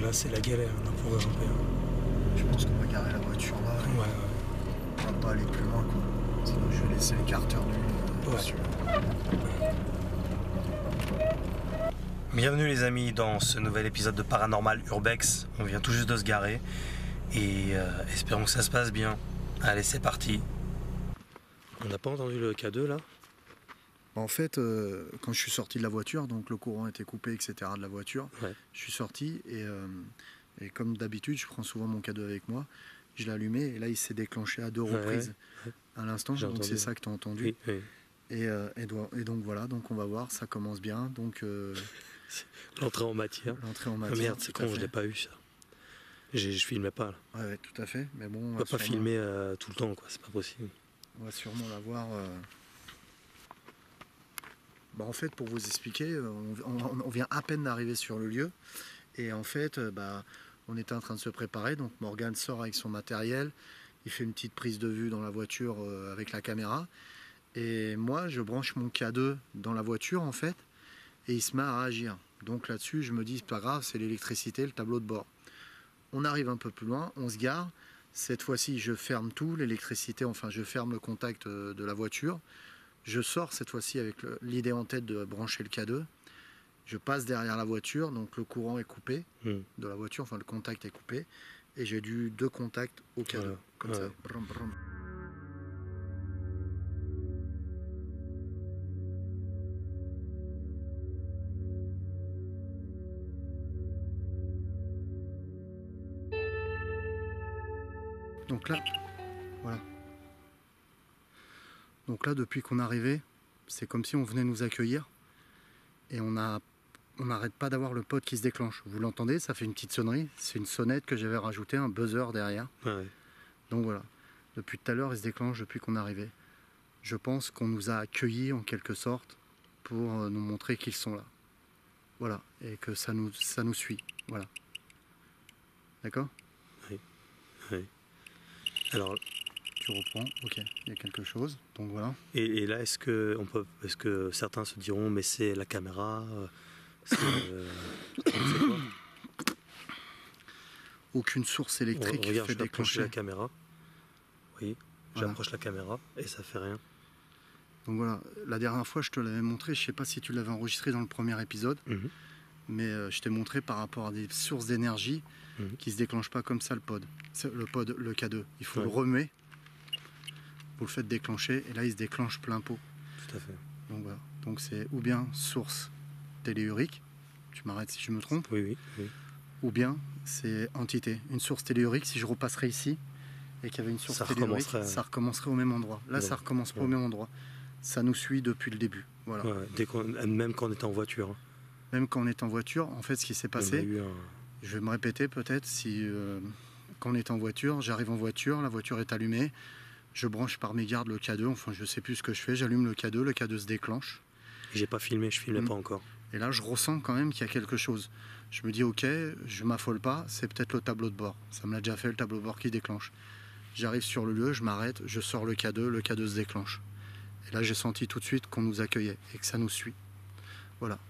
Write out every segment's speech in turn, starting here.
là c'est la galère là, pour grimper. Je pense qu'on va garer la voiture là. Ouais. On va pas aller plus loin quoi. Sinon je vais laisser le carter d'huile dessus. Bienvenue les amis dans ce nouvel épisode de Paranormal Urbex. On vient tout juste de se garer et espérons que ça se passe bien. Allez, c'est parti. On n'a pas entendu le K2 là? En fait, quand je suis sorti de la voiture, donc le courant était coupé, etc. de la voiture, je suis sorti et comme d'habitude, je prends souvent mon K2 avec moi, je l'ai allumé et là il s'est déclenché à 2 reprises à l'instant, donc c'est ça que tu as entendu. Oui. Et donc voilà, donc on va voir, ça commence bien. Donc l'entrée en matière. Ah merde, c'est con, je l'ai pas eu ça. Je filmais pas là. Ouais, tout à fait. Mais bon, on peut pas filmer tout le temps, quoi. C'est pas possible. On va sûrement la voir. En fait, pour vous expliquer, on vient à peine d'arriver sur le lieu. Et en fait, on était en train de se préparer. Donc Morgane sort avec son matériel. Il fait une petite prise de vue dans la voiture avec la caméra. Et moi, je branche mon K2 dans la voiture, en fait. Et il se met à réagir. Donc là-dessus, je me dis, c'est pas grave, c'est l'électricité, le tableau de bord. On arrive un peu plus loin, on se gare. Cette fois-ci, je ferme tout, l'électricité, enfin, je ferme le contact de la voiture. Je sors cette fois-ci avec l'idée en tête de brancher le K2. Je passe derrière la voiture, donc le courant est coupé de la voiture, enfin le contact est coupé. Et j'ai dû 2 contacts au K2, comme ça. Brum, brum. Donc là, voilà. Donc là, depuis qu'on est arrivé, c'est comme si on venait nous accueillir. Et on n'arrête pas d'avoir le pod qui se déclenche. Vous l'entendez, ça fait une petite sonnerie. C'est une sonnette que j'avais rajouté, un buzzer derrière. Ouais. Donc voilà. Depuis tout à l'heure, il se déclenche depuis qu'on est arrivé. Je pense qu'on nous a accueillis en quelque sorte pour nous montrer qu'ils sont là. Voilà. Et que ça nous suit. Voilà. D'accord ? Oui. Alors, tu reprends, ok, il y a quelque chose, donc voilà. Et là, est-ce que certains se diront, mais c'est la caméra, c'est quoi ? Aucune source électrique regarde, fait déclencher la caméra. Oui, j'approche la caméra et ça fait rien. Donc voilà, la dernière fois je te l'avais montré, je sais pas si tu l'avais enregistré dans le premier épisode, mais je t'ai montré par rapport à des sources d'énergie qui se déclenchent pas comme ça le pod, le K2. Il faut le remuer. Vous le faites déclencher et là il se déclenche plein pot. Tout à fait. Donc voilà. Donc c'est ou bien source téléurique, tu m'arrêtes si je me trompe. Oui. Ou bien c'est entité. Une source téléurique, si je repasserais ici et qu'il y avait une source téléurique, ça recommencerait au même endroit. Là ça recommence pas au même endroit. Ça nous suit depuis le début. Voilà. Même quand on était en voiture. Hein. Même quand on est en voiture, en fait ce qui s'est passé, je vais me répéter peut-être, si quand on est en voiture, j'arrive en voiture, la voiture est allumée. Je branche par mégarde le K2, enfin je sais plus ce que je fais, j'allume le K2 se déclenche. J'ai pas filmé, je filmais pas encore. Et là je ressens quand même qu'il y a quelque chose. Je me dis ok, je m'affole pas, c'est peut-être le tableau de bord. Ça me l'a déjà fait le tableau de bord qui déclenche. J'arrive sur le lieu, je m'arrête, je sors le K2 se déclenche. Et là j'ai senti tout de suite qu'on nous accueillait et que ça nous suit. Voilà,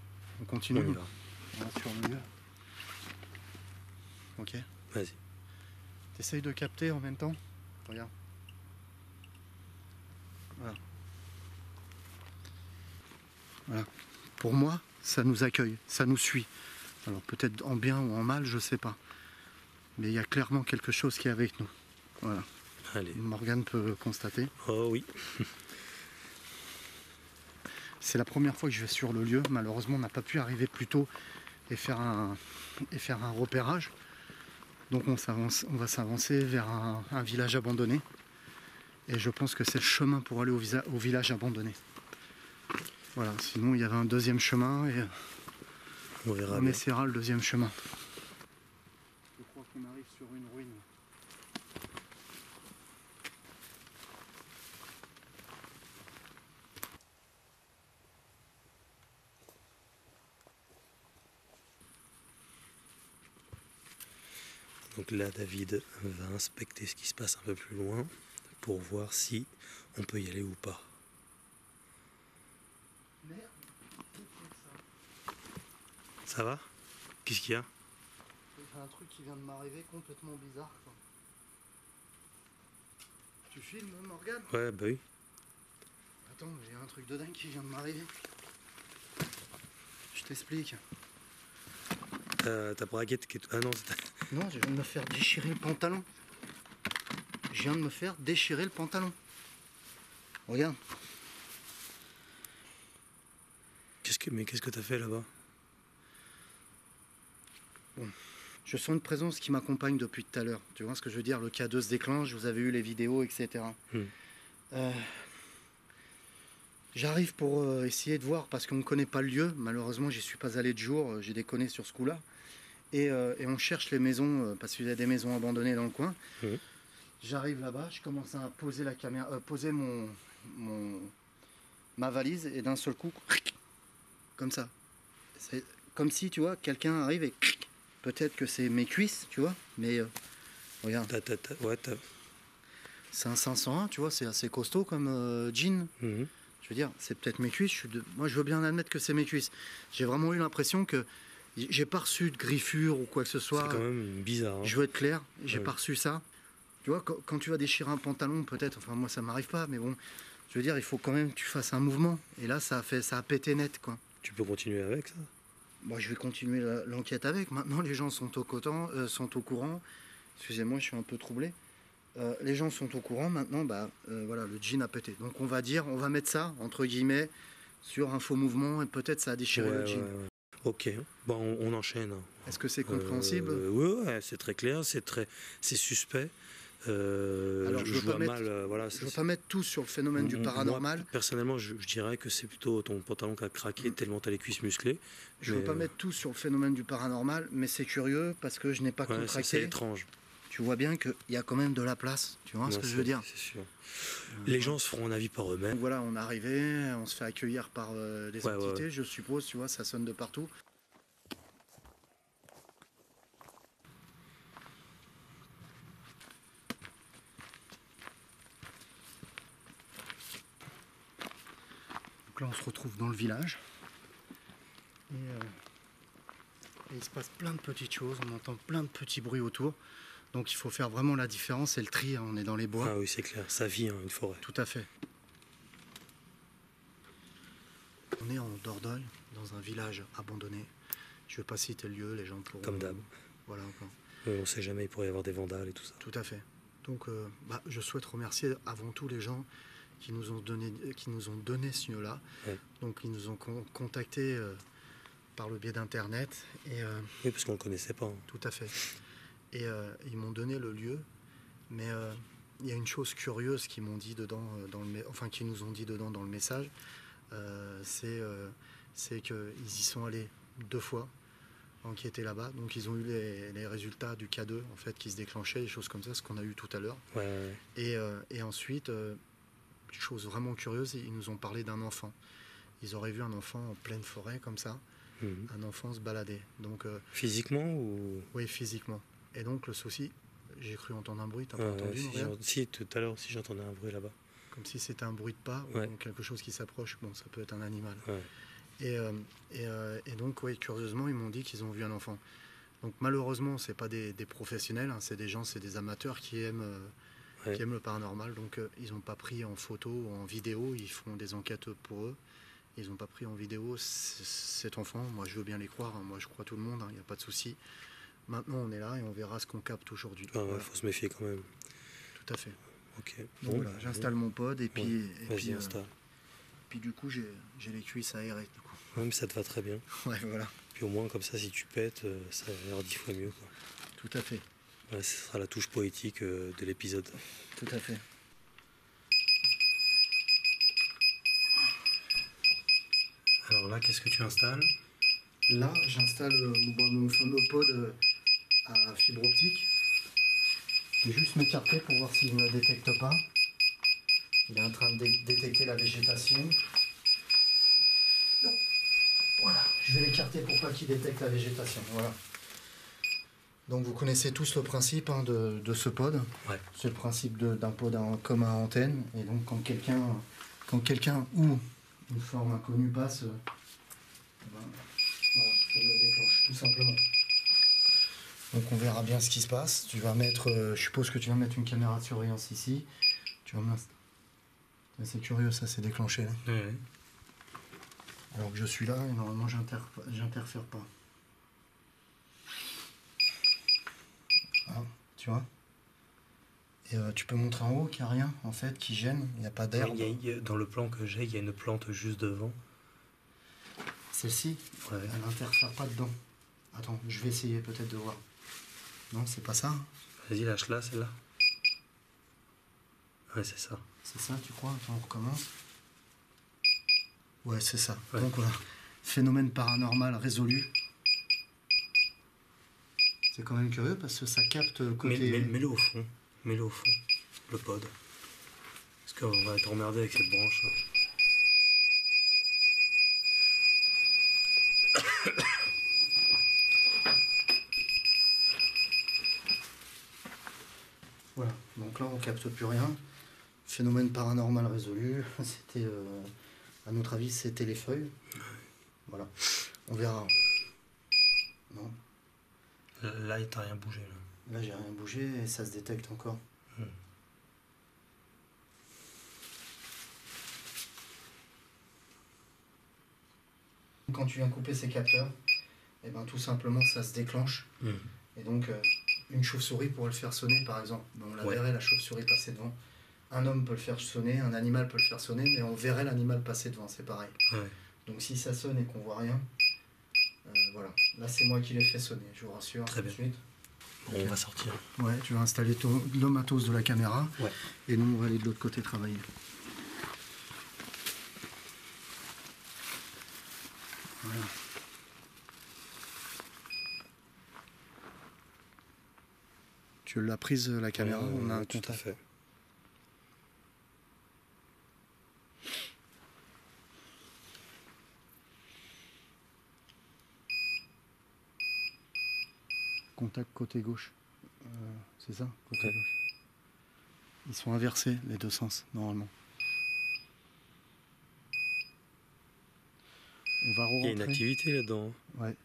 on continue. On va sur le lieu. Ok. Vas-y. T'essayes de capter en même temps. Regarde. Voilà. Pour moi, ça nous accueille, ça nous suit. Alors peut-être en bien ou en mal, je sais pas. Mais il y a clairement quelque chose qui est avec nous. Voilà. Allez. Morgane peut constater. Oh oui. C'est la première fois que je vais sur le lieu. Malheureusement, on n'a pas pu arriver plus tôt et faire un repérage. Donc on va s'avancer vers un village abandonné. Et je pense que c'est le chemin pour aller au village abandonné. Voilà, sinon il y avait un deuxième chemin et on essaiera le deuxième chemin. Je crois qu'on arrive sur une ruine. Donc là, David va inspecter ce qui se passe un peu plus loin pour voir si on peut y aller ou pas. Ça va? Qu'est-ce qu'il y a? un truc qui vient de m'arriver complètement bizarre, quoi. Tu filmes, Morgane? Ouais, bah oui. Attends, mais il y a un truc de dingue qui vient de m'arriver. Je t'explique. Ta braguette qui est... Ah non, Non, je viens de me faire déchirer le pantalon. Je viens de me faire déchirer le pantalon. Regarde. Qu'est-ce que t'as fait là-bas? Bon. Je sens une présence qui m'accompagne depuis tout à l'heure. Tu vois ce que je veux dire? Le K2 se déclenche, vous avez eu les vidéos, etc. J'arrive pour essayer de voir, parce qu'on ne connaît pas le lieu. Malheureusement, j'y suis pas allé de jour, j'ai déconné sur ce coup-là. Et on cherche les maisons, parce qu'il y a des maisons abandonnées dans le coin. J'arrive là-bas, je commence à poser la caméra, poser ma valise, et d'un seul coup, comme ça. C'est comme si, tu vois, quelqu'un arrive et peut-être que c'est mes cuisses, tu vois, mais regarde. C'est un 501, tu vois, c'est assez costaud comme jean. Je veux dire, c'est peut-être mes cuisses. Moi, je veux bien admettre que c'est mes cuisses. J'ai vraiment eu l'impression que j'ai pas reçu de griffure ou quoi que ce soit. C'est quand même bizarre. Hein. Je veux être clair, j'ai pas reçu ça. Tu vois, quand tu vas déchirer un pantalon, peut-être, enfin moi ça m'arrive pas, mais bon, je veux dire, il faut quand même que tu fasses un mouvement. Et là, ça a pété net, quoi. Tu peux continuer avec ça? Moi, je vais continuer l'enquête avec. Maintenant, les gens sont au courant. Excusez-moi, je suis un peu troublé. Les gens sont au courant. Maintenant, voilà, le jean a pété. Donc, on va mettre ça, entre guillemets, sur un faux mouvement, et peut-être ça a déchiré le jean. Ouais. Ok, bon, on enchaîne. Est-ce que c'est compréhensible? Ouais, c'est très clair, c'est suspect. Alors, je veux pas mettre tout sur le phénomène du paranormal. Moi, personnellement, je dirais que c'est plutôt ton pantalon qui a craqué tellement t'as les cuisses musclées. Je veux pas mettre tout sur le phénomène du paranormal, mais c'est curieux parce que je n'ai pas contracté. C'est étrange. Tu vois bien qu'il y a quand même de la place. Tu vois ce que je veux dire? C'est sûr. Les gens se feront un avis par eux-mêmes. Donc voilà, on est arrivé, on se fait accueillir par des entités, je suppose, tu vois, ça sonne de partout. Donc là, on se retrouve dans le village. Et il se passe plein de petites choses, on entend plein de petits bruits autour. Donc il faut faire vraiment la différence et le tri, hein, on est dans les bois. Ah oui, c'est clair, ça vit, hein, une forêt. Tout à fait. On est en Dordogne, dans un village abandonné. Je ne vais pas citer le lieu, les gens pourront... Comme d'hab. Voilà. On ne sait jamais, il pourrait y avoir des vandales et tout ça. Tout à fait. Donc je souhaite remercier avant tout les gens qui nous ont donné ce lieu-là. Ouais. Donc ils nous ont contactés par le biais d'Internet. Oui, parce qu'on ne le connaissait pas. Hein. Tout à fait. Et ils m'ont donné le lieu, mais il y a une chose curieuse qu'ils m'ont dit dedans, qu'ils nous ont dit dedans dans le message, c'est qu'ils y sont allés 2 fois enquêter là-bas, donc ils ont eu les résultats du K2 en fait qui se déclenchaient, des choses comme ça, ce qu'on a eu tout à l'heure. Ouais. Et ensuite, chose vraiment curieuse, ils nous ont parlé d'un enfant. Ils auraient vu un enfant en pleine forêt comme ça, un enfant se balader. Donc physiquement ou... Oui, physiquement. Et donc le souci, j'ai cru entendre un bruit, t'as pas entendu? Si, tout à l'heure aussi j'entendais un bruit là-bas. Comme si c'était un bruit de pas ou quelque chose qui s'approche, bon ça peut être un animal. Ouais. Et donc oui, curieusement ils m'ont dit qu'ils ont vu un enfant. Donc malheureusement c'est pas des professionnels, hein, c'est des gens, c'est des amateurs qui aiment le paranormal. Donc ils n'ont pas pris en photo ou en vidéo, ils font des enquêtes pour eux. Ils n'ont pas pris en vidéo cet enfant, moi je veux bien les croire, hein, moi je crois tout le monde, il n'y a pas de souci. Maintenant, on est là et on verra ce qu'on capte aujourd'hui. Voilà. Faut se méfier quand même. Tout à fait. Ok. Donc voilà, j'installe mon pod et puis, installe. Puis du coup, j'ai les cuisses aérées. Du coup. Ouais, mais ça te va très bien. Ouais, voilà. Puis au moins, comme ça, si tu pètes, ça va l'air 10 fois mieux. Quoi. Tout à fait. Voilà, ce sera la touche poétique de l'épisode. Tout à fait. Alors là, qu'est-ce que tu installes? Là, j'installe mon fameux pod à fibre optique. Je vais juste m'écarter pour voir s'il ne me détecte pas. Il est en train de détecter la végétation. Non. Voilà, je vais l'écarter pour pas qu'il détecte la végétation. Voilà. Donc vous connaissez tous le principe de ce pod. Ouais. C'est le principe d'un pod comme à antenne. Et donc quand quelqu'un ou une forme inconnue passe, voilà, ça le déclenche tout simplement. Donc on verra bien ce qui se passe. Tu vas mettre, je suppose que tu vas mettre une caméra de surveillance ici. Tu vas c'est curieux, ça s'est déclenché là. Ouais. Alors que je suis là et normalement j'interfère pas. Ah, tu vois. Et tu peux montrer en haut qu'il n'y a rien en fait qui gêne, il n'y a pas d'air. Dans le plan que j'ai, il y a une plante juste devant. Celle-ci, ouais. Elle n'interfère pas dedans. Attends, je vais essayer peut-être de voir. Non, c'est pas ça. Vas-y, lâche-la, celle-là. Ouais, c'est ça. C'est ça, tu crois? Attends, on recommence. Ouais, c'est ça. Ouais. Donc voilà, phénomène paranormal résolu. C'est quand même curieux parce que ça capte le côté... Mets-le au fond. Mets-le au fond, le pod. Parce qu'on va être emmerdé avec cette branche. Voilà, donc là on capte plus rien. Phénomène paranormal résolu. C'était, à notre avis, c'était les feuilles. Voilà, on verra. Non. Là, t'as rien bougé. Là, j'ai rien bougé et ça se détecte encore. Quand tu viens couper ces capteurs, et ben tout simplement ça se déclenche. Et donc une chauve-souris pourrait le faire sonner par exemple. Donc, on la verrait la chauve-souris passer devant. Un homme peut le faire sonner, un animal peut le faire sonner, mais on verrait l'animal passer devant, c'est pareil. Ouais. Donc si ça sonne et qu'on voit rien, voilà. Là c'est moi qui l'ai fait sonner, je vous rassure. Très bien. Suite. Bon, on va sortir. Ouais, tu vas installer le matos de la caméra. Ouais. Et nous on va aller de l'autre côté travailler. Voilà. Tu l'as prise la caméra, on a un tout à fait. Contact côté gauche. C'est ça, côté gauche. Ils sont inversés, les deux sens, normalement. On va re-rentrer. Il y a une activité là-dedans. Ouais.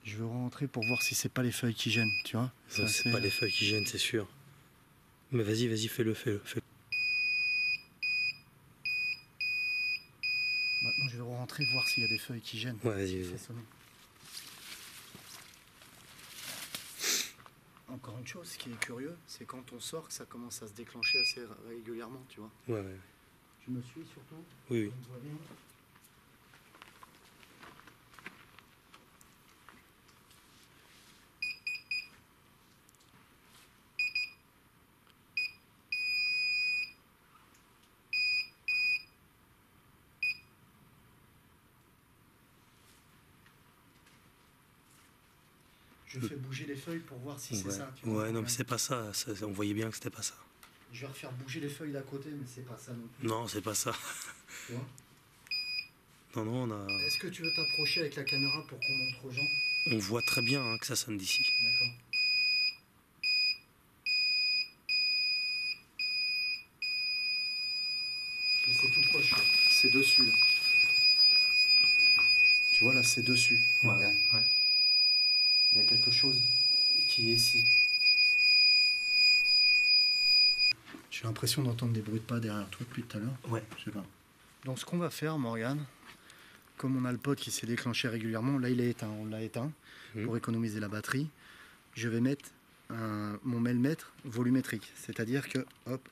Je veux rentrer pour voir si c'est pas les feuilles qui gênent, tu vois. C'est pas les feuilles qui gênent, c'est sûr. Mais vas-y, fais-le. Maintenant, je vais rentrer voir s'il y a des feuilles qui gênent. Ouais, vas-y. Encore une chose, ce qui est curieux, c'est quand on sort que ça commence à se déclencher assez régulièrement, tu vois. Ouais. Tu me suis surtout? Oui. On me voit bien. Je fais bouger les feuilles pour voir si c'est ça. Tu vois, non, mais c'est pas ça. On voyait bien que c'était pas ça. Je vais refaire bouger les feuilles d'à côté, mais c'est pas ça non plus. Non, c'est pas ça. Tu vois? Non, on a... Est-ce que tu veux t'approcher avec la caméra pour qu'on montre aux gens? On voit très bien que ça sonne d'ici. D'accord. Et c'est tout proche, c'est dessus là. Tu vois là, c'est dessus. Ouais. Il y a quelque chose qui est ici. J'ai l'impression d'entendre des bruits de pas derrière toi depuis tout à l'heure. Ouais. Je sais pas. Donc ce qu'on va faire, Morgane, comme on a le pod qui s'est déclenché régulièrement, là il est éteint, on l'a éteint pour économiser la batterie. Je vais mettre mon mailmètre volumétrique, c'est-à-dire que hop,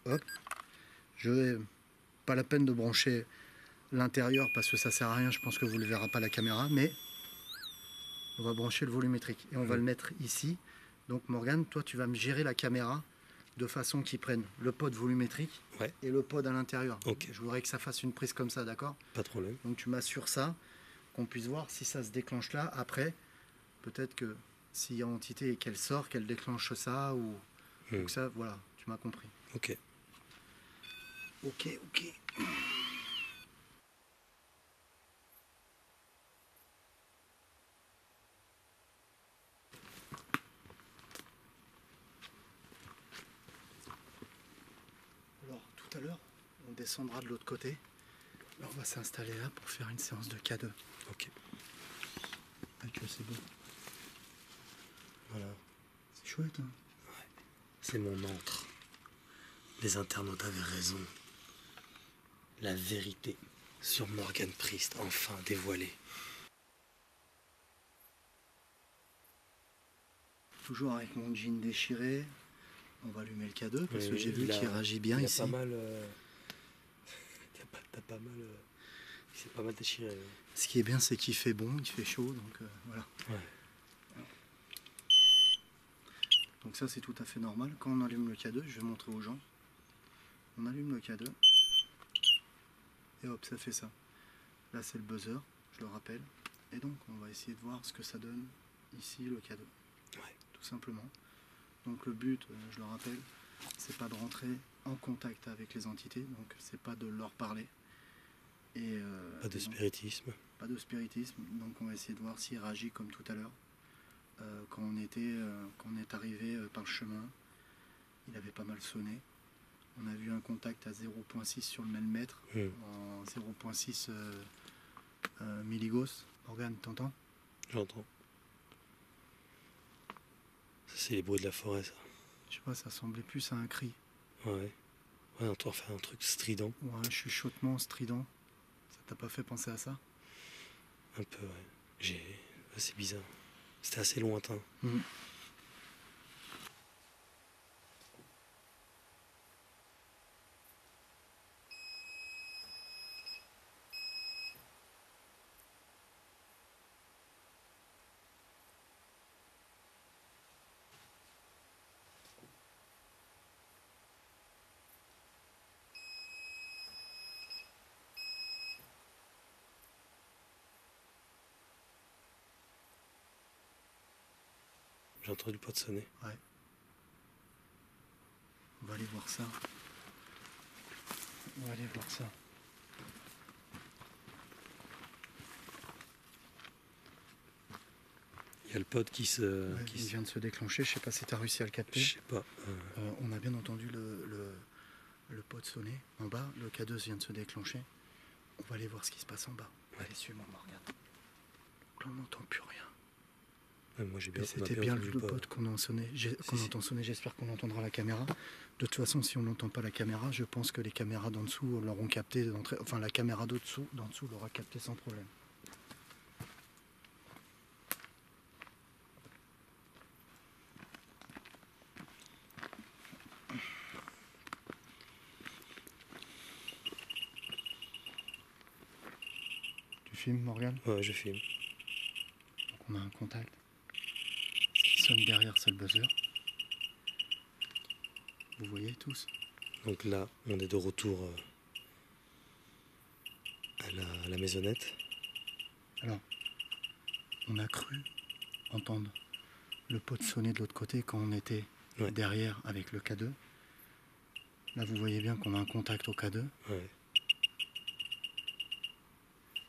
je vais pas la peine de brancher l'intérieur parce que ça sert à rien, je pense que vous ne le verrez pas à la caméra, mais on va brancher le volumétrique et on va le mettre ici. Donc Morgane, toi tu vas me gérer la caméra de façon qu'ils prennent le pod volumétrique et le pod à l'intérieur. Okay. Je voudrais que ça fasse une prise comme ça, d'accord? Pas de problème. Donc tu m'assures ça, qu'on puisse voir si ça se déclenche là. Après, peut-être que s'il y a entité et qu'elle sort, qu'elle déclenche ça ou donc ça, voilà, tu m'as compris. Ok. Alors, tout à l'heure, on descendra de l'autre côté. Là, on va s'installer là pour faire une séance de K2. Ok. C'est beau. Voilà. C'est chouette, hein. C'est mon antre. Les internautes avaient raison. La vérité sur Morgan Priest, enfin dévoilée. Toujours avec mon jean déchiré. On va allumer le K2 parce que Oui, j'ai vu qu'il réagit bien ici. Pas mal, t'as pas mal. Il s'est pas mal déchiré. Ce qui est bien, c'est qu'il fait bon, il fait chaud, donc voilà. Ouais. Donc ça, c'est tout à fait normal. Quand on allume le K2, je vais montrer aux gens. On allume le K2. Et hop, ça fait ça. Là, c'est le buzzer, je le rappelle. Et donc, on va essayer de voir ce que ça donne ici, le K2. Ouais. Tout simplement. Donc le but, je le rappelle, c'est pas de rentrer en contact avec les entités, donc c'est pas de leur parler. Et, pas de spiritisme. Pas de spiritisme, donc on va essayer de voir s'il réagit comme tout à l'heure. Quand on est arrivé par le chemin, il avait pas mal sonné. On a vu un contact à 0.6 sur le mètre, en 0.6 milligauss. Morgane, t'entends? J'entends. Ça, c'est les bruits de la forêt, ça. Je sais pas, ça ressemblait plus à un cri. Ouais. Ouais, on doit faire un truc strident. Ouais, un chuchotement strident. Ça t'a pas fait penser à ça? Un peu, ouais. C'est bizarre. C'était assez lointain. J'ai entendu le pot sonner. Ouais. On va aller voir ça. On va aller voir ça. Il y a le pod qui se... Ouais, il vient de se déclencher, je sais pas si tu as réussi à le capter. Je sais pas. On a bien entendu le pod sonner en bas, le K2 vient de se déclencher. On va aller voir ce qui se passe en bas. Ouais. Allez, suis-moi, Morgane. Donc là, on n'entend plus rien. Ouais, moi, j'ai bien, c'était bien le pod qu'on entend sonner, j'espère qu'on entendra la caméra. De toute façon, si on n'entend pas la caméra, je pense que les caméras d'en dessous l'auront capté, enfin la caméra d'en dessous l'aura capté sans problème. Tu filmes, Morgane? Ouais, je filme. Donc on a un contact. Ce qui sonne derrière, c'est le buzzer. Vous voyez tous? Donc là, on est de retour à la maisonnette. Alors, on a cru entendre le pot sonner de l'autre côté quand on était derrière avec le K2. Là, vous voyez bien qu'on a un contact au K2. Ouais.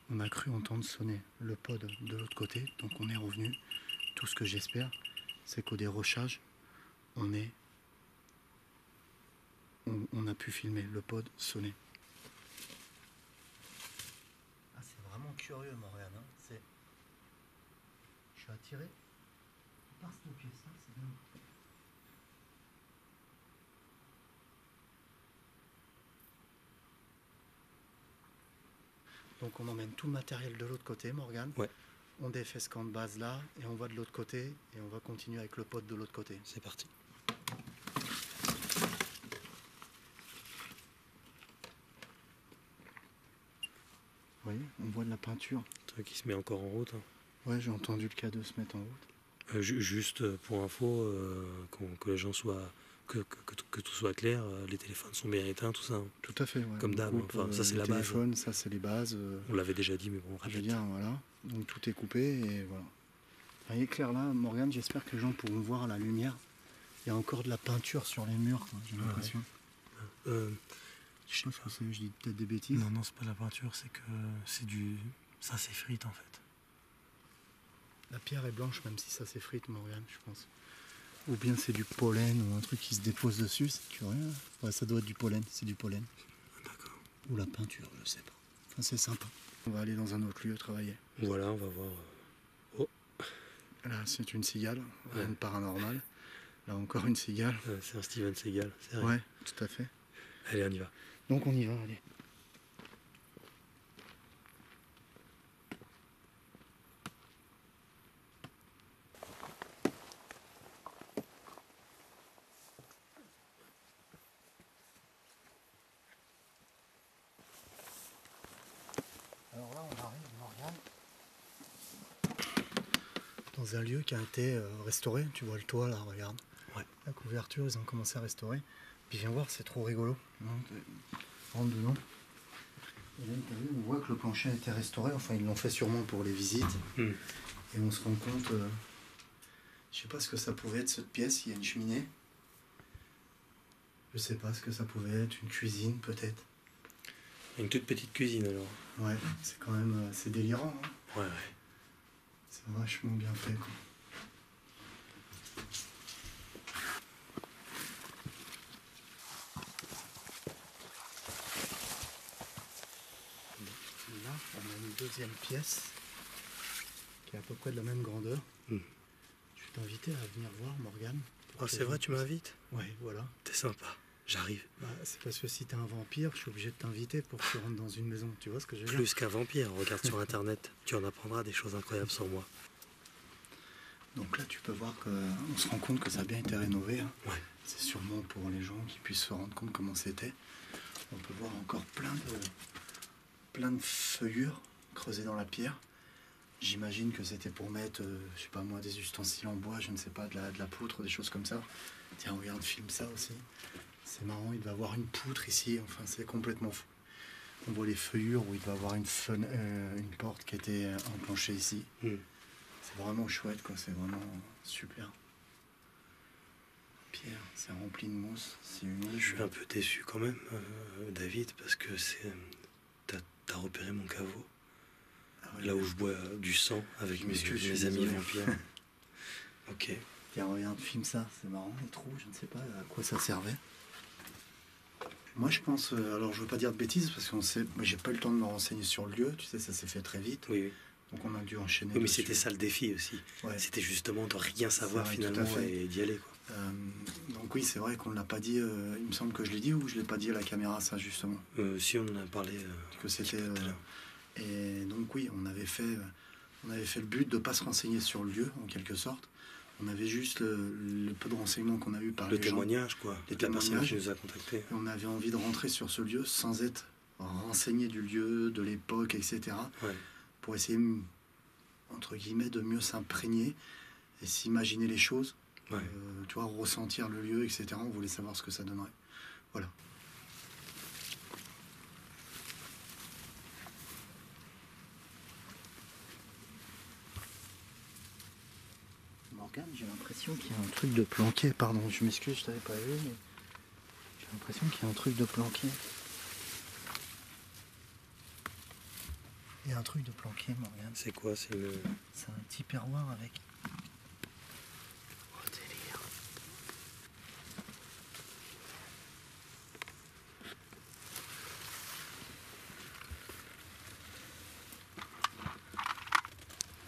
On a cru entendre sonner le pod de l'autre côté, donc on est revenu. Tout ce que j'espère, c'est qu'au dérochage, on a pu filmer le pod sonner. Ah, c'est vraiment curieux, Morgane. Hein. Je suis attiré par cette pièce, hein, c'est bien. Donc on emmène tout le matériel de l'autre côté, Morgane. Ouais. On défait ce camp de base là, et on va de l'autre côté, et on va continuer avec le pod de l'autre côté. C'est parti. Vous voyez, on voit de la peinture. Le truc qui se met encore en route. Hein. Ouais, j'ai entendu le K2 se mettre en route. Juste pour info, que les gens soient... Que tout soit clair, les téléphones sont bien éteints, tout ça. Hein. Tout à fait, ouais. Comme d'hab, enfin, ça c'est la base. Téléphone, ça c'est les bases. On l'avait déjà dit, mais bon, je veux dire, voilà. Donc tout est coupé et voilà. Il est clair là, Morgane, j'espère que les gens pourront voir à la lumière. Il y a encore de la peinture sur les murs, j'ai l'impression. Je sais pas ce que c'est, je dis peut-être des bêtises. Non, c'est pas la peinture, c'est que c'est du... Ça s'effrite en fait. La pierre est blanche, même si ça s'effrite, Morgane, je pense. Ou bien c'est du pollen ou un truc qui se dépose dessus, c'est curieux. Ouais, ça doit être du pollen, c'est du pollen. D'accord. Ou la peinture, je sais pas. Enfin, c'est sympa. On va aller dans un autre lieu travailler. Voilà, on va voir. Oh, Là, c'est une cigale, rien de paranormal. Là, encore une cigale. C'est un Steven Seagal, c'est vrai. Ouais, tout à fait. Allez, on y va. Donc on y va, allez. Alors là, on arrive, Morgane, dans un lieu qui a été restauré. Tu vois le toit là, regarde. Ouais. La couverture, ils ont commencé à restaurer. Puis viens voir, c'est trop rigolo. Rentre dedans. Et là, t'as vu, on voit que le plancher a été restauré. Enfin, ils l'ont fait sûrement pour les visites. Et on se rend compte, je sais pas ce que ça pouvait être cette pièce. Il y a une cheminée. Je sais pas ce que ça pouvait être. Une cuisine peut-être. Une toute petite cuisine alors. Ouais, c'est quand même c'est délirant. Hein. Ouais. C'est vachement bien fait, quoi. Là, on a une deuxième pièce qui est à peu près de la même grandeur. Je vais t'inviter à venir voir, Morgane. Oh, c'est vrai, tu m'invites? Ouais, voilà. T'es sympa, j'arrive. Bah, c'est parce que si t'es un vampire, je suis obligé de t'inviter pour que tu rentres dans une maison. Tu vois ce que je veux dire? Plus qu'un vampire, regarde sur internet. Tu en apprendras des choses incroyables sur moi. Donc là, tu peux voir qu'on se rend compte que ça a bien été rénové. Hein. Ouais. C'est sûrement pour les gens qui puissent se rendre compte comment c'était. On peut voir encore plein de feuillures creusées dans la pierre. J'imagine que c'était pour mettre, je sais pas moi, des ustensiles en bois, je ne sais pas, de la poutre, des choses comme ça. Tiens, regarde, filme ça aussi. C'est marrant, il va y avoir une poutre ici, enfin c'est complètement fou. On voit les feuillures où il va y avoir une porte qui a été enclenchée ici. C'est vraiment chouette, quoi. C'est vraiment super. Pierre, c'est rempli de mousse, c'est humide. Je suis un peu déçu quand même, David, parce que t'as repéré mon caveau. Ah ouais, là où je bois du sang avec mes amis vampires. Ok. Tiens, regarde, filme ça, c'est marrant, les trous, je ne sais pas à quoi ça servait. Moi je pense, alors je veux pas dire de bêtises parce qu'on sait, j'ai pas eu le temps de me renseigner sur le lieu, tu sais, ça s'est fait très vite. Oui. Donc on a dû enchaîner. Oui, mais c'était ça le défi aussi. Ouais. C'était justement de rien savoir finalement et d'y aller, quoi. Donc oui, c'est vrai qu'on ne l'a pas dit, il me semble que je l'ai dit ou je l'ai pas dit à la caméra, ça justement. Si, on en a parlé. Que c'était. Et donc oui, on avait fait le but de ne pas se renseigner sur le lieu, en quelque sorte. On avait juste le peu de renseignements qu'on a eu par le témoignage, quoi. Les témoignages qui nous a contactés. Et on avait envie de rentrer sur ce lieu sans être renseigné du lieu, de l'époque, etc. Ouais. Pour essayer, entre guillemets, de mieux s'imprégner et s'imaginer les choses. Ouais. Tu vois, ressentir le lieu, etc. On voulait savoir ce que ça donnerait. Voilà. Morgane, j'ai l'impression qu'il y a un truc de planqué. Pardon, je m'excuse, je t'avais pas vu, mais j'ai l'impression qu'il y a un truc de planqué. Il y a un truc de planqué, Morgane. C'est quoi? C'est un petit perroir avec... Oh, délire.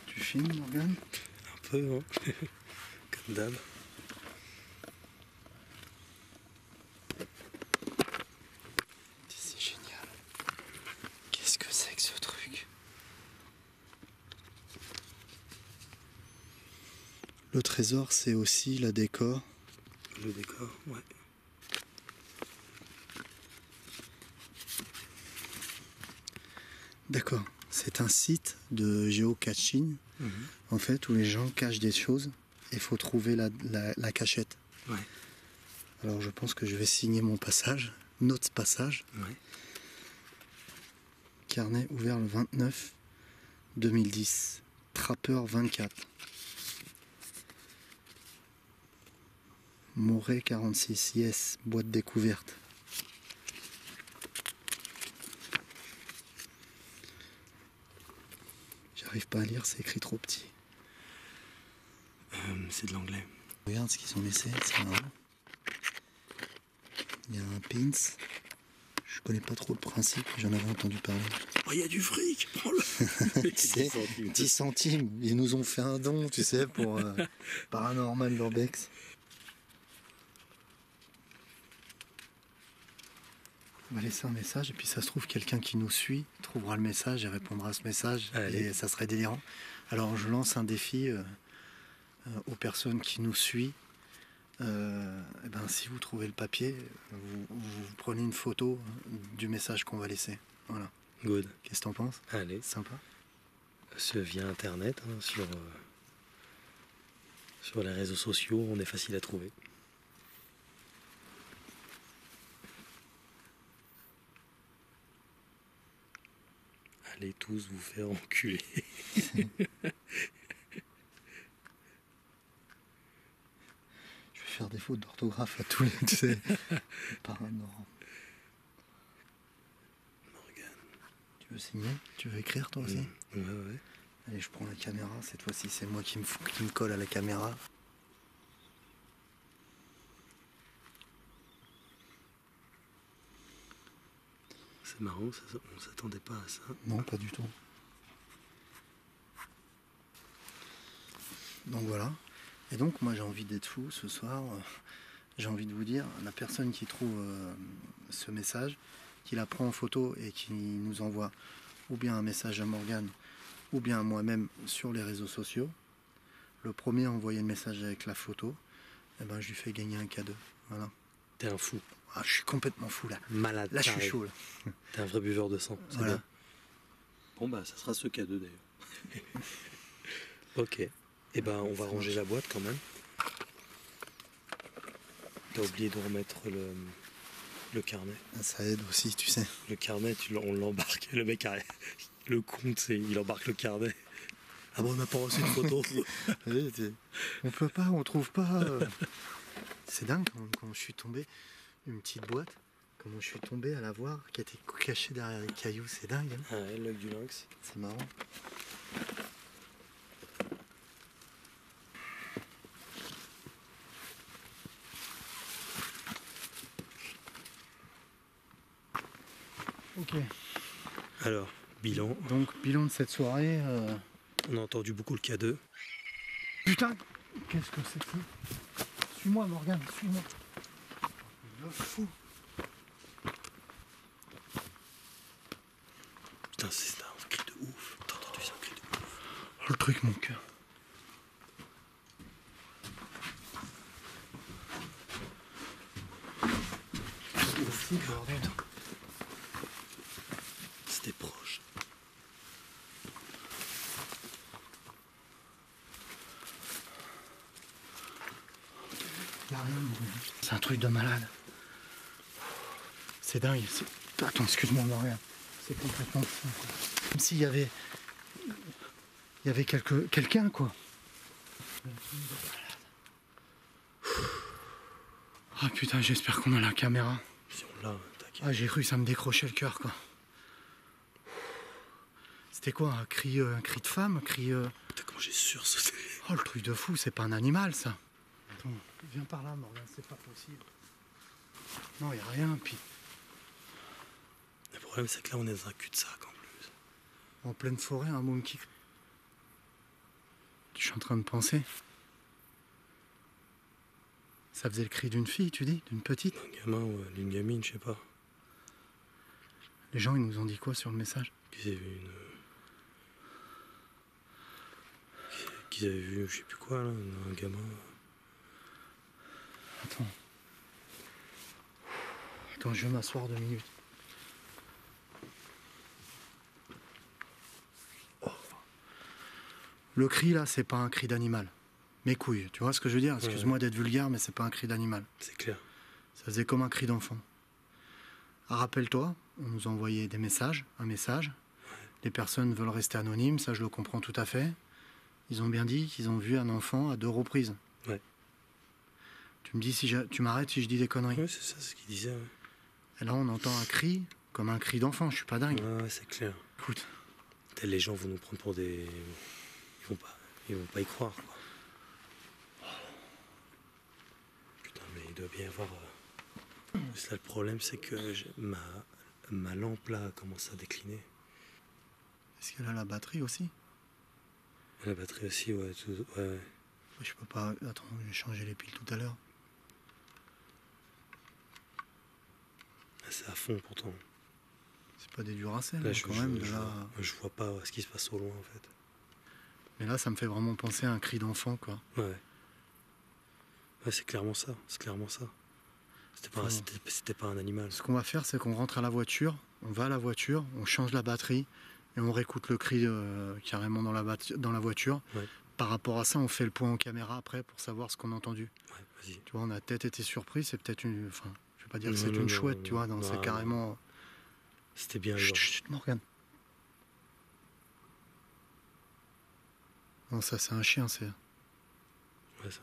Tu filmes, Morgane? Un peu, hein. Comme d'hab. C'est génial. Qu'est-ce que c'est que ce truc? Le trésor, c'est aussi la décor. Le décor, ouais. D'accord. C'est un site de géocaching, en fait, où les gens cachent des choses et il faut trouver la cachette. Ouais. Alors je pense que je vais signer mon passage, notre passage. Ouais. Carnet ouvert le 29 2010. Trappeur 24. Moret 46. Yes, boîte découverte. J'arrive pas à lire, c'est écrit trop petit. C'est de l'anglais. Regarde ce qu'ils ont laissé, c'est marrant. Il y a un pins, Je connais pas trop le principe, j'en avais entendu parler. Oh, il y a du fric, prends-le. Tu sais, 10 centimes, ils nous ont fait un don, tu sais, pour Paranormal Urbex. On va laisser un message et puis ça se trouve quelqu'un qui nous suit trouvera le message et répondra à ce message. Allez. Et ça serait délirant. Alors je lance un défi aux personnes qui nous suivent. Eh ben, si vous trouvez le papier, vous prenez une photo du message qu'on va laisser. Voilà. Good. Qu'est-ce que t'en penses? Allez. Sympa. Via internet, hein, sur les réseaux sociaux, on est facile à trouver. Allez tous vous faire enculer. Je vais faire des fautes d'orthographe à tous les, tu sais, paranormal. Morgane. Tu veux signer? Tu veux écrire toi aussi? Ouais. Allez, je prends la caméra. Cette fois-ci, c'est moi qui me colle à la caméra. C'est marrant, on s'attendait pas à ça. Non, pas du tout. Donc voilà. Et donc, moi, j'ai envie d'être fou ce soir. J'ai envie de vous dire, la personne qui trouve ce message, qui la prend en photo et qui nous envoie ou bien un message à Morgane, ou bien à moi-même sur les réseaux sociaux, le premier à envoyer le message avec la photo, eh ben, je lui fais gagner un cadeau. Voilà. T'es un fou. Ah, je suis complètement fou là. Malade. Là, je suis chaud. Là. T'es un vrai buveur de sang. C'est Voilà. bien. Bon, bah, ça sera ce cadeau d'ailleurs. Ok. Eh ben, on va ranger la boîte quand même. T'as oublié de remettre le carnet. Ça aide aussi, tu sais. Le carnet, on l'embarque. Le mec, le con, il embarque le carnet. Ah bon, on n'a pas reçu de photo. On peut pas, on trouve pas. C'est dingue quand je suis tombé, une petite boîte, comment je suis tombé à la voir, qui était cachée derrière les cailloux, c'est dingue. Hein, Ah ouais, l'œil du lynx. c'est marrant. Ok. Alors, bilan. Donc, bilan de cette soirée. On a entendu beaucoup le K2. Putain, qu'est-ce que c'est que ça? Suis-moi, Morgane, suis-moi. Le fou. Putain, c'est un cri de ouf. T'as entendu ça, un cri de ouf? Oh, le truc, mon cœur. Ouf, putain. C'était proche. Y a rien, c'est un truc de malade. C'est dingue. Attends, excuse-moi, Morgane. C'est complètement fou. Quoi. Comme s'il y avait. Il y avait quelqu'un, quoi. Ah putain, j'espère qu'on a la caméra. Si on l'a, t'inquiète. Ah, j'ai cru que ça me décrochait le cœur, quoi. C'était quoi, un cri de femme, Putain, comment j'ai sursauté. Oh, le truc de fou, c'est pas un animal, ça. Attends, viens par là, Morgane, c'est pas possible. Non, y a rien, puis Le problème, c'est que là, on est dans un cul-de-sac en plus. en pleine forêt, un môme qui... Je suis en train de penser. Ça faisait le cri d'une fille, tu dis? D'une petite? Un gamin ou d'une gamine, je sais pas. Les gens, ils nous ont dit quoi sur le message? Qu'ils avaient vu, je sais plus quoi, là, un gamin. Attends, je vais m'asseoir 2 minutes. Oh. Le cri, là, c'est pas un cri d'animal. Mes couilles, tu vois ce que je veux dire? Excuse-moi d'être vulgaire, mais c'est pas un cri d'animal. C'est clair. Ça faisait comme un cri d'enfant. Ah, rappelle-toi, on nous a envoyé des messages, un message. Les personnes veulent rester anonymes, ça je le comprends tout à fait. Ils ont bien dit qu'ils ont vu un enfant à 2 reprises. Ouais. Tu me dis si tu m'arrêtes si je dis des conneries. Oui, c'est ça, c'est ce qu'il disait. Ouais. Et là, on entend un cri, comme un cri d'enfant, je suis pas dingue. Ouais, c'est clair. Écoute. Les gens vont nous prendre pour des... Ils vont pas y croire, quoi. Putain, mais il doit bien y avoir... Ça, le problème, c'est que ma lampe là commence à décliner. Est-ce qu'elle a la batterie aussi? La batterie aussi, ouais. Ouais. Je peux pas... Attends, j'ai changé les piles tout à l'heure. Ah, c'est à fond pourtant. C'est pas des Duracell, Là, quand même. Je vois pas ce qui se passe au loin en fait. Mais là, ça me fait vraiment penser à un cri d'enfant, quoi. Ouais. Ouais, c'est clairement ça. C'était pas un animal. Ce qu'on va faire, c'est qu'on rentre à la voiture, on va à la voiture, on change la batterie et on réécoute le cri carrément dans la voiture. Ouais. Par rapport à ça, on fait le point en caméra après pour savoir ce qu'on a entendu. Ouais, vas-y. Tu vois, on a peut-être été surpris, c'est peut-être une... Enfin, je vais pas dire que c'est une chouette, tu vois, c'est carrément... C'était bien. Chut, Morgane. Non, ça c'est un chien, c'est... Ouais, ça.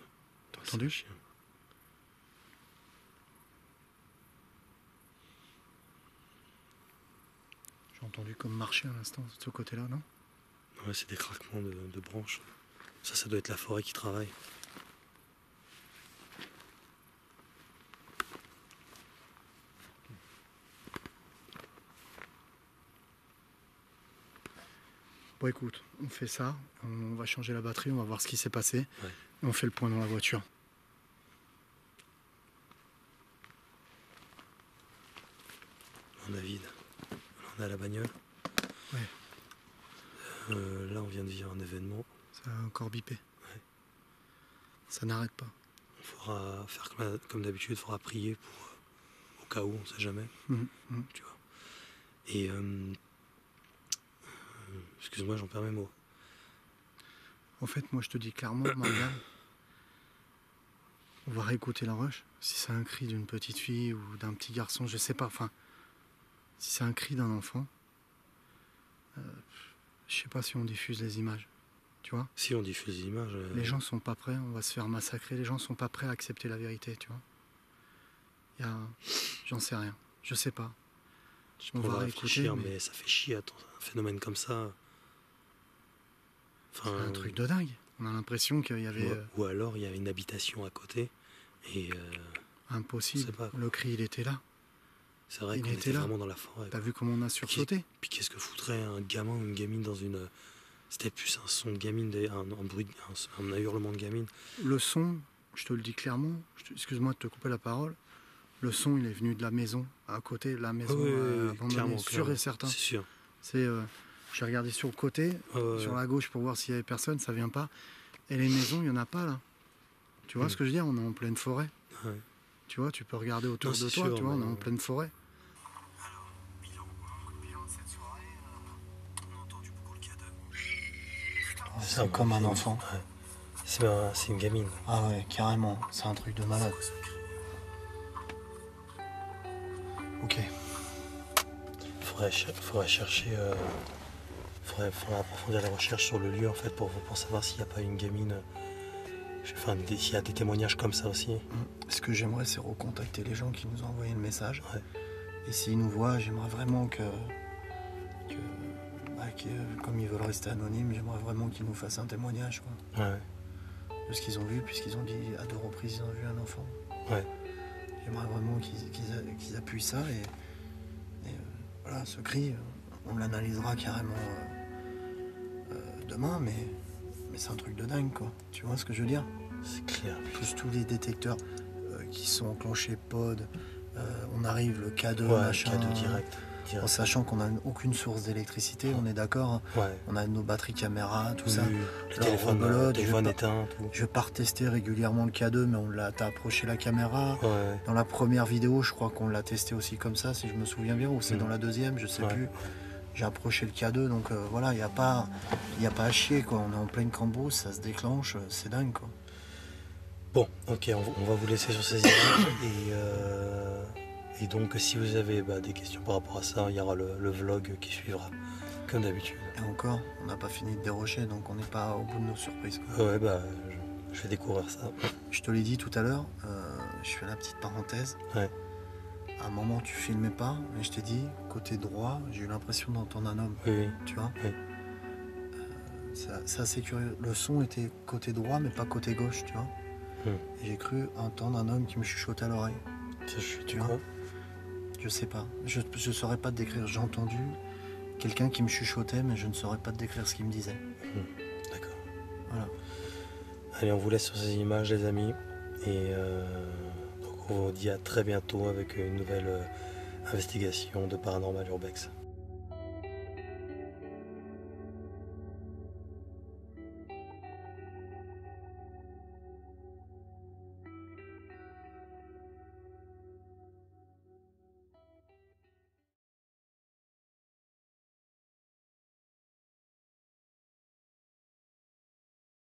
T'as entendu? J'ai entendu comme marcher à l'instant, de ce côté-là, non? Ouais, c'est des craquements de branches. Ça doit être la forêt qui travaille. Bon, écoute, on fait ça, on va changer la batterie, on va voir ce qui s'est passé, Ouais. Et on fait le point dans la voiture. On a vide. On est à la bagnole. Ouais. Là, on vient de vivre un événement. Ça a encore bipé. Ouais. Ça n'arrête pas. Il faudra faire comme d'habitude, il faudra prier au cas où, on sait jamais. Tu vois. Et excuse-moi, j'en perds mes mots. En fait, moi je te dis clairement, Morgane, on va réécouter la rush. Si c'est un cri d'une petite fille ou d'un petit garçon, je sais pas. Enfin, si c'est un cri d'un enfant, je sais pas si on diffuse les images. Tu vois? Si on diffuse les images... Les gens sont pas prêts, on va se faire massacrer. Les gens sont pas prêts à accepter la vérité, tu vois? J'en sais rien. Je sais pas. On va réfléchir, mais ça fait chier, attends, un phénomène comme ça. Enfin, c'est un truc de dingue. On a l'impression qu'il y avait... Ou alors il y a une habitation à côté et... Impossible. Le cri, il était là. C'est vrai qu'on était vraiment dans la forêt. T'as vu comment on a sursauté? Puis qu'est-ce que foutrait un gamin ou une gamine dans une... C'était plus un son de gamine, un hurlement de gamine. Le son, je te le dis clairement, excuse-moi de te couper la parole, le son, il est venu de la maison, à côté de la maison, abandonnée, sûr et certain. C'est sûr. J'ai regardé sur le côté, sur la gauche pour voir s'il y avait personne, ça vient pas. Et les maisons, il n'y en a pas là. Tu vois ce que je veux dire? On est en pleine forêt. Ouais. Tu vois, tu peux regarder autour de toi, sûr, tu vois, on est en pleine forêt. Alors, bilan de cette soirée, on a entendu beaucoup le cas de... C'est comme un enfant. Ouais. C'est une gamine. Ah ouais, carrément, c'est un truc de malade. Ok. Faudrait chercher... faudrait approfondir la recherche sur le lieu en fait pour savoir s'il n'y a pas une gamine... Enfin, s'il y a des témoignages comme ça aussi. Ce que j'aimerais, c'est recontacter les gens qui nous ont envoyé le message. Ouais. Et s'ils nous voient, j'aimerais vraiment que comme ils veulent rester anonymes, j'aimerais vraiment qu'ils nous fassent un témoignage, quoi. Ouais. De ce qu'ils ont vu, puisqu'ils ont dit à 2 reprises ils ont vu un enfant. Ouais. J'aimerais vraiment qu'ils appuient ça et voilà, ce cri, on l'analysera carrément demain, mais c'est un truc de dingue, quoi. Tu vois ce que je veux dire? C'est clair. Plus tous les détecteurs qui sont enclenchés pod, on arrive le K2, machin. K2 direct. En sachant qu'on n'a aucune source d'électricité, on est d'accord, hein. Ouais. On a nos batteries caméra, tout ça. Le téléphone éteint, tout. Je vais pas retester régulièrement le K2, mais t'as approché la caméra. Ouais. Dans la première vidéo, je crois qu'on l'a testé aussi comme ça, si je me souviens bien, ou c'est dans la deuxième, je sais plus. J'ai approché le K2, donc voilà, il n'y a pas à chier, quoi. On est en pleine cambrousse, ça se déclenche, c'est dingue, quoi. Bon, ok, on va vous laisser sur ces images et donc si vous avez des questions par rapport à ça, il y aura le vlog qui suivra, comme d'habitude. Et encore, on n'a pas fini de dérocher, donc on n'est pas au bout de nos surprises, quoi. Ouais, je vais découvrir ça. Je te l'ai dit tout à l'heure, je fais la petite parenthèse. Ouais. À un moment, tu filmais pas, mais je t'ai dit, côté droit, j'ai eu l'impression d'entendre un homme. Oui. Tu vois? Oui. C'est assez curieux. Le son était côté droit, mais pas côté gauche, tu vois? Et j'ai cru entendre un homme qui me chuchotait à l'oreille. Tu vois? Je sais pas. Je ne saurais pas te décrire. J'ai entendu quelqu'un qui me chuchotait, mais je ne saurais pas te décrire ce qu'il me disait. D'accord. Voilà. Allez, on vous laisse sur ces images, les amis. Et donc on vous dit à très bientôt avec une nouvelle investigation de Paranormal Urbex.